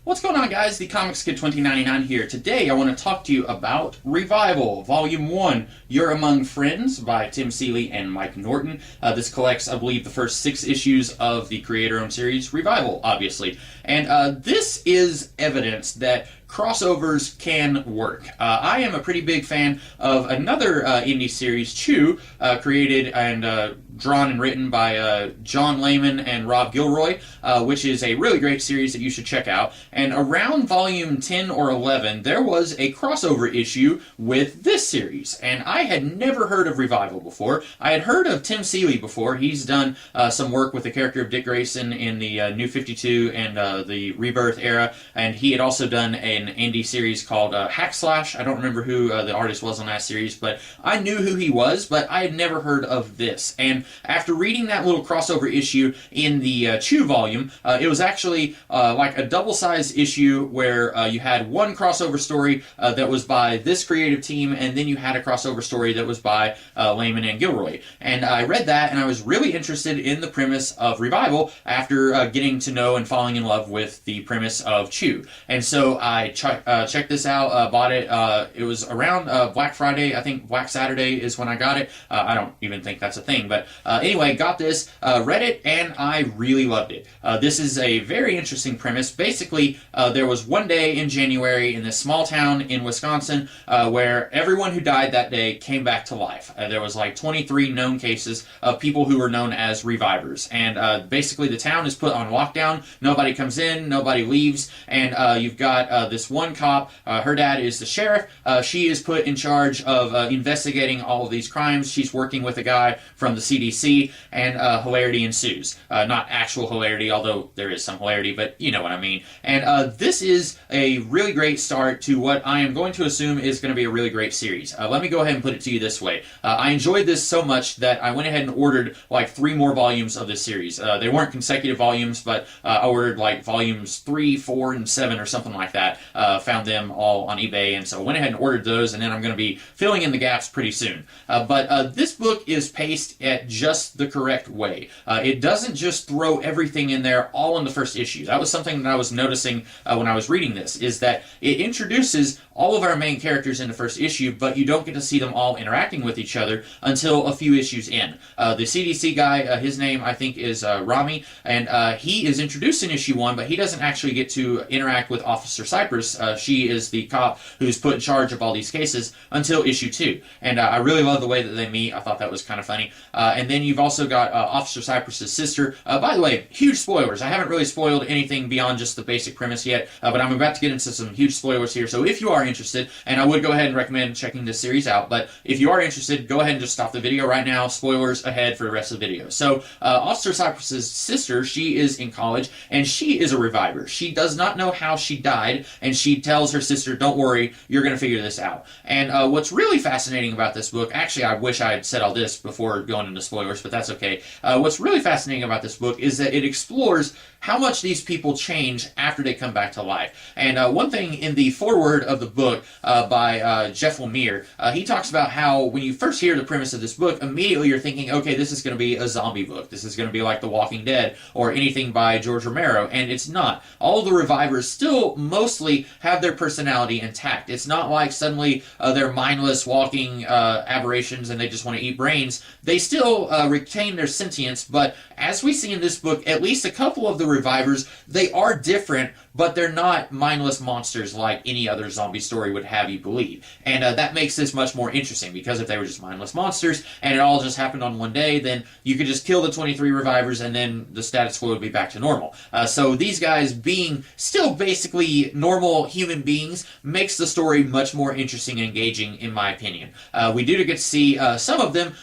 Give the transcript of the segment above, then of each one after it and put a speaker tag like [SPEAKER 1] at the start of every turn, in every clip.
[SPEAKER 1] What's going on, guys? The Comics Kid 2099 here. Today I want to talk to you about Revival, Volume 1, You're Among Friends by Tim Seeley and Mike Norton. This collects, I believe, the first 6 issues of the creator-owned series, Revival, obviously. And this is evidence that crossovers can work. I am a pretty big fan of another indie series, Chew, created and drawn and written by John Layman and Rob Gilroy, which is a really great series that you should check out. And around volume 10 or 11, there was a crossover issue with this series. And I had never heard of Revival before. I had heard of Tim Seeley before. He's done some work with the character of Dick Grayson in the New 52 and the Rebirth era. And he had also done an indie series called Hack Slash. I don't remember who the artist was on that series, but I knew who he was, but I had never heard of this. And after reading that little crossover issue in the Chew volume, it was actually like a double-sized issue where you had one crossover story that was by this creative team, and then you had a crossover story that was by Layman and Gilroy. And I read that, and I was really interested in the premise of Revival after getting to know and falling in love with the premise of Chew. And so I checked this out, bought it. It was around Black Friday. I think Black Saturday is when I got it. I don't even think that's a thing, but anyway, got this, read it, and I really loved it. This is a very interesting premise. Basically, there was one day in January in this small town in Wisconsin where everyone who died that day came back to life. There was like 23 known cases of people who were known as revivers. And basically the town is put on lockdown. Nobody comes in, nobody leaves, and you've got this one cop. Her dad is the sheriff. She is put in charge of investigating all of these crimes. She's working with a guy from the CDC, and hilarity ensues. Not actual hilarity, although there is some hilarity, but you know what I mean. And this is a really great start to what I am going to assume is going to be a really great series. Let me go ahead and put it to you this way. I enjoyed this so much that I went ahead and ordered like 3 more volumes of this series. They weren't consecutive volumes, but I ordered like volumes 3, 4, and 7 or something like that. Found them all on eBay, and so I went ahead and ordered those, and then I'm going to be filling in the gaps pretty soon. But this book is paced at just the correct way. It doesn't just throw everything in there all in the first issue. That was something that I was noticing when I was reading this, is that it introduces all of our main characters in the first issue, but you don't get to see them all interacting with each other until a few issues in. The CDC guy, his name I think is Rami, and he is introduced in issue 1, but he doesn't actually get to interact with Officer Cypress. She is the cop who's put in charge of all these cases until issue 2. And I really love the way that they meet. I thought that was kind of funny. And then you've also got Officer Cypress's sister. By the way, huge spoilers. I haven't really spoiled anything beyond just the basic premise yet, but I'm about to get into some huge spoilers here. So if you are interested, and I would go ahead and recommend checking this series out, but if you are interested, go ahead and just stop the video right now. Spoilers ahead for the rest of the video. So Officer Cypress's sister, she is in college, and she is a reviver. She does not know how she died, and she tells her sister, don't worry, you're going to figure this out. And what's really fascinating about this book, actually I wish I had said all this before going into spoilers, but that's okay. What's really fascinating about this book is that it explores how much these people change after they come back to life. And one thing in the foreword of the book by Jeff Lemire, he talks about how when you first hear the premise of this book, immediately you're thinking, okay, this is going to be a zombie book. This is going to be like The Walking Dead or anything by George Romero, and it's not. All of the revivers still mostly have their personality intact. It's not like suddenly they're mindless walking aberrations and they just want to eat brains. They still retain their sentience, but as we see in this book, at least a couple of the revivers, they are different, but they're not mindless monsters like any other zombie story would have you believe. And that makes this much more interesting, because if they were just mindless monsters and it all just happened on one day, then you could just kill the 23 revivers and then the status quo would be back to normal. So these guys being still basically normal human beings makes the story much more interesting and engaging, in my opinion. We do get to see some of them.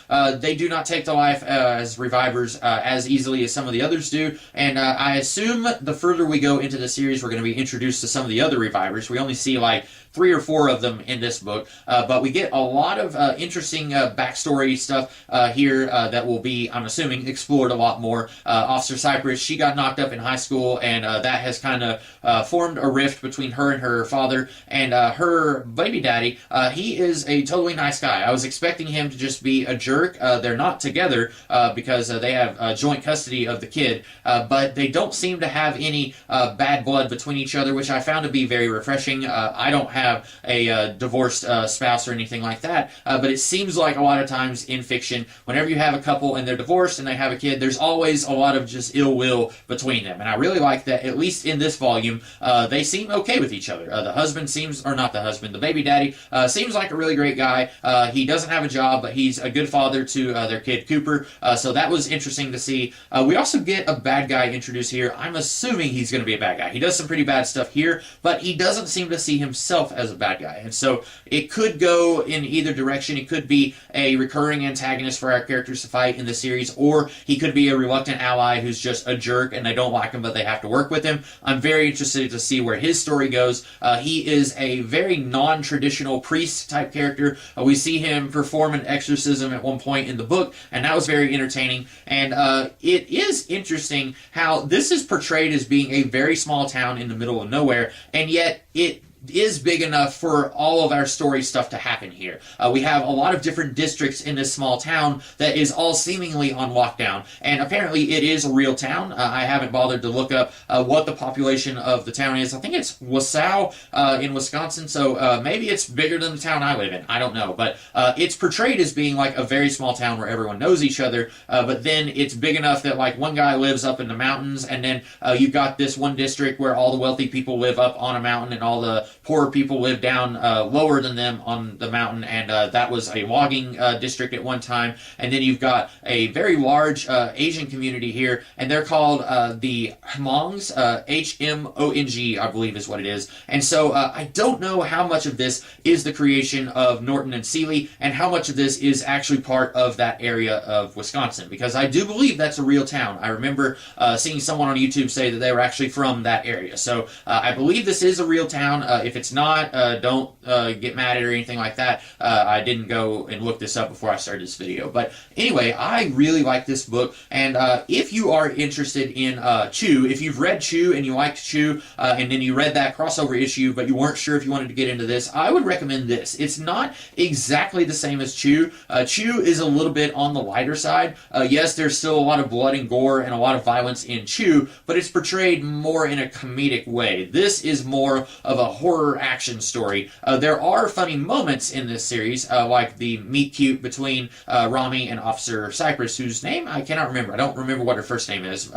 [SPEAKER 1] They do not take to life as revivers as easily as some of the others do, and I assume the further we go into the series, we're going to be introduced to some of the other revivers. We only see like 3 or 4 of them in this book, but we get a lot of interesting backstory stuff here that will be, I'm assuming, explored a lot more. Officer Cypress, she got knocked up in high school and that has kind of formed a rift between her and her father. And her baby daddy, he is a totally nice guy. I was expecting him to just be a jerk. They're not together because they have joint custody of the kid, but they don't seem to have any bad blood between each other, which I found to be very refreshing. I don't have a divorced spouse or anything like that, but it seems like a lot of times in fiction, whenever you have a couple and they're divorced and they have a kid, there's always a lot of just ill will between them. And I really like that, at least in this volume, they seem okay with each other. The husband seems, or not the husband, the baby daddy seems like a really great guy. He doesn't have a job, but he's a good father to their kid Cooper. So that was interesting to see. We also get a bad guy introduced here. I'm assuming he's going to be a bad guy. He does some pretty bad stuff here, but he doesn't seem to see himself as a bad guy. And so it could go in either direction. It could be a recurring antagonist for our characters to fight in the series, or he could be a reluctant ally who's just a jerk and they don't like him, but they have to work with him. I'm very interested to see where his story goes. He is a very non-traditional priest type character. We see him perform an exorcism at one point in the book, and that was very entertaining. And it is interesting how this is portrayed as being a very small town in the middle of nowhere, and yet it is big enough for all of our story stuff to happen here. We have a lot of different districts in this small town that is all seemingly on lockdown, and apparently it is a real town. I haven't bothered to look up what the population of the town is. I think it's Wausau in Wisconsin, so maybe it's bigger than the town I live in. I don't know, but it's portrayed as being like a very small town where everyone knows each other, but then it's big enough that like one guy lives up in the mountains, and then you've got this one district where all the wealthy people live up on a mountain and all the poorer people live down lower than them on the mountain, and that was a logging district at one time. And then you've got a very large Asian community here, and they're called the Hmongs, Hmong, I believe is what it is. And so I don't know how much of this is the creation of Norton and Seeley, and how much of this is actually part of that area of Wisconsin, because I do believe that's a real town. I remember seeing someone on YouTube say that they were actually from that area. So I believe this is a real town. If it's not, don't get mad at it or anything like that. I didn't go and look this up before I started this video. But anyway, I really like this book, and if you are interested in Chew, if you've read Chew and you liked Chew, and then you read that crossover issue, but you weren't sure if you wanted to get into this, I would recommend this. It's not exactly the same as Chew. Chew is a little bit on the lighter side. Yes, there's still a lot of blood and gore and a lot of violence in Chew, but it's portrayed more in a comedic way. This is more of a horror action story. There are funny moments in this series, like the meet cute between Rami and Officer Cypress, whose name I cannot remember. I don't remember what her first name is.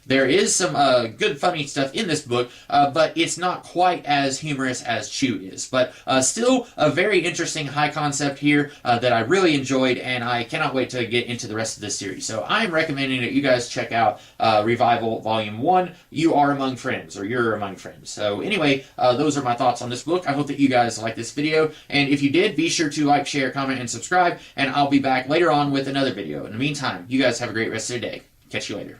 [SPEAKER 1] There is some good funny stuff in this book, but it's not quite as humorous as Chew is. But still a very interesting high concept here that I really enjoyed, and I cannot wait to get into the rest of this series. So I'm recommending that you guys check out Revival Volume 1, You Are Among Friends, or You're Among Friends. So anyway, those are my thoughts on this book. I hope that you guys like this video, and if you did, be sure to like, share, comment, and subscribe, and I'll be back later on with another video. In the meantime, you guys have a great rest of the day. Catch you later.